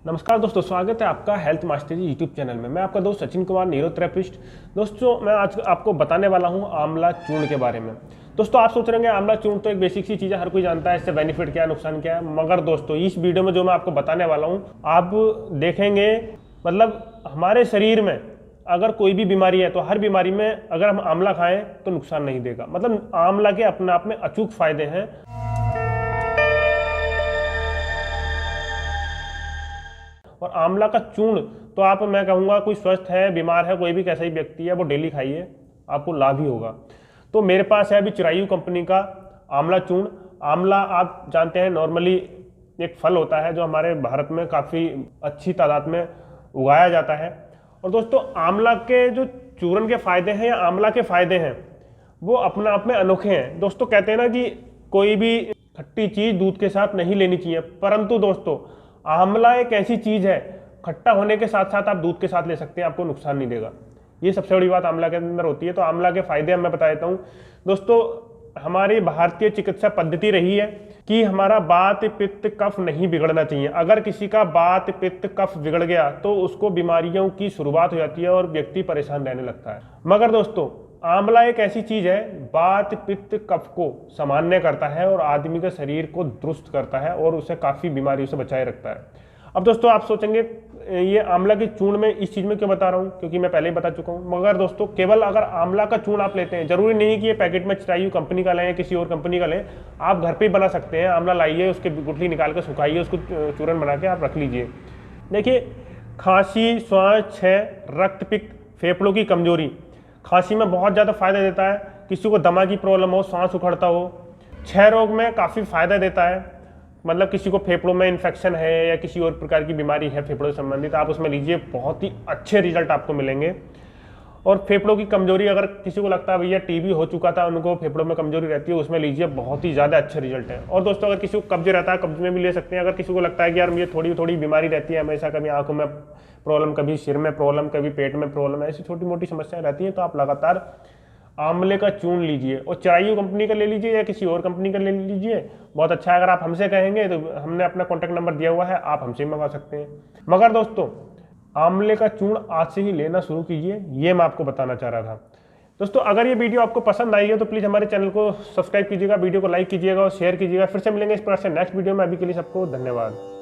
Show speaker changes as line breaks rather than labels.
नमस्कार दोस्तों, स्वागत है आपका हेल्थ मास्टरी यूट्यूब चैनल में। मैं आपका दोस्त सचिन कुमार, न्यूरोथेरेपिस्ट। दोस्तों, मैं आज आपको बताने वाला हूं आंवला चूर्ण के बारे में। दोस्तों, आप सोच रहे हैं आंवला चूर्ण तो एक बेसिक सी चीज़ है, हर कोई जानता है इससे बेनिफिट क्या है, नुकसान क्या है। मगर दोस्तों, इस वीडियो में जो मैं आपको बताने वाला हूँ, आप देखेंगे मतलब हमारे शरीर में अगर कोई भी बीमारी है तो हर बीमारी में अगर हम आंवला खाएं तो नुकसान नहीं देगा। मतलब आंवला के अपने आप में अचूक फायदे हैं। और आंवला का चूर्ण तो आप, मैं कहूँगा, कोई स्वस्थ है, बीमार है, कोई भी कैसा ही व्यक्ति है, वो डेली खाइए, आपको लाभ ही होगा। तो मेरे पास है अभी चिरायु कंपनी का आंवला चूर्ण। आंवला आप जानते हैं नॉर्मली एक फल होता है जो हमारे भारत में काफ़ी अच्छी तादाद में उगाया जाता है। और दोस्तों, आंवला के जो चूर्ण के फायदे हैं या आंवला के फायदे हैं वो अपने आप में अनोखे हैं। दोस्तों, कहते हैं ना कि कोई भी खट्टी चीज़ दूध के साथ नहीं लेनी चाहिए, परंतु दोस्तों आंवला एक ऐसी चीज है, खट्टा होने के साथ साथ आप दूध के साथ ले सकते हैं, आपको नुकसान नहीं देगा। ये सबसे बड़ी बात आंवला के अंदर होती है। तो आंवला के फायदे मैं बता देता हूँ। दोस्तों, हमारी भारतीय चिकित्सा पद्धति रही है कि हमारा वात पित्त कफ नहीं बिगड़ना चाहिए। अगर किसी का वात पित्त कफ बिगड़ गया तो उसको बीमारियों की शुरुआत हो जाती है और व्यक्ति परेशान रहने लगता है। मगर दोस्तों, आंवला एक ऐसी चीज है, वात पित्त कफ को सामान्य करता है और आदमी के शरीर को दुरुस्त करता है और उसे काफी बीमारियों से बचाए रखता है। अब दोस्तों, आप सोचेंगे ये आंवला के चूर्ण में इस चीज में क्यों बता रहा हूँ, क्योंकि मैं पहले ही बता चुका हूँ। मगर दोस्तों, केवल अगर आंवला का चूर्ण आप लेते हैं, जरूरी नहीं कि ये पैकेट में चिरायु कंपनी का लें या किसी और कंपनी का लें, आप घर पे ही बना सकते हैं। आंवला लाइए, उसके गुठली निकाल कर सुखाइए, उसको चूर्ण बना के आप रख लीजिए। देखिए, खांसी, श्वास, क्षय, रक्त पित्त, फेफड़ों की कमजोरी, खांसी में बहुत ज़्यादा फायदा देता है। किसी को दमा की प्रॉब्लम हो, सांस उखड़ता हो, क्षय रोग में काफ़ी फायदा देता है। मतलब किसी को फेफड़ों में इन्फेक्शन है या किसी और प्रकार की बीमारी है फेफड़ों से संबंधित, आप उसमें लीजिए, बहुत ही अच्छे रिजल्ट आपको मिलेंगे। और फेफड़ों की कमजोरी, अगर किसी को लगता है भैया टीबी हो चुका था, उनको फेफड़ों में कमजोरी रहती है, उसमें लीजिए, बहुत ही ज़्यादा अच्छे रिजल्ट है। और दोस्तों, अगर किसी को कब्ज रहता है, कब्ज में भी ले सकते हैं। अगर किसी को लगता है कि यार मुझे थोड़ी थोड़ी बीमारी रहती है हमेशा, कभी आंखों में प्रॉब्लम, कभी सिर में प्रॉब्लम, कभी पेट में प्रॉब्लम, ऐसी छोटी मोटी समस्याएं रहती हैं, तो आप लगातार आंवले का चूर्ण लीजिए और चिरायु कंपनी का ले लीजिए या किसी और कंपनी का ले लीजिए, बहुत अच्छा है। अगर आप हमसे कहेंगे तो हमने अपना कॉन्टैक्ट नंबर दिया हुआ है, आप हमसे मंगा सकते हैं। मगर दोस्तों, आंवले का चूर्ण आज से ही लेना शुरू कीजिए, ये मैं आपको बताना चाह रहा था। दोस्तों, अगर ये वीडियो आपको पसंद आई है तो प्लीज़ हमारे चैनल को सब्सक्राइब कीजिएगा, वीडियो को लाइक कीजिएगा और शेयर कीजिएगा। फिर से मिलेंगे इस प्रकार से नेक्स्ट वीडियो में। अभी के लिए सबको धन्यवाद।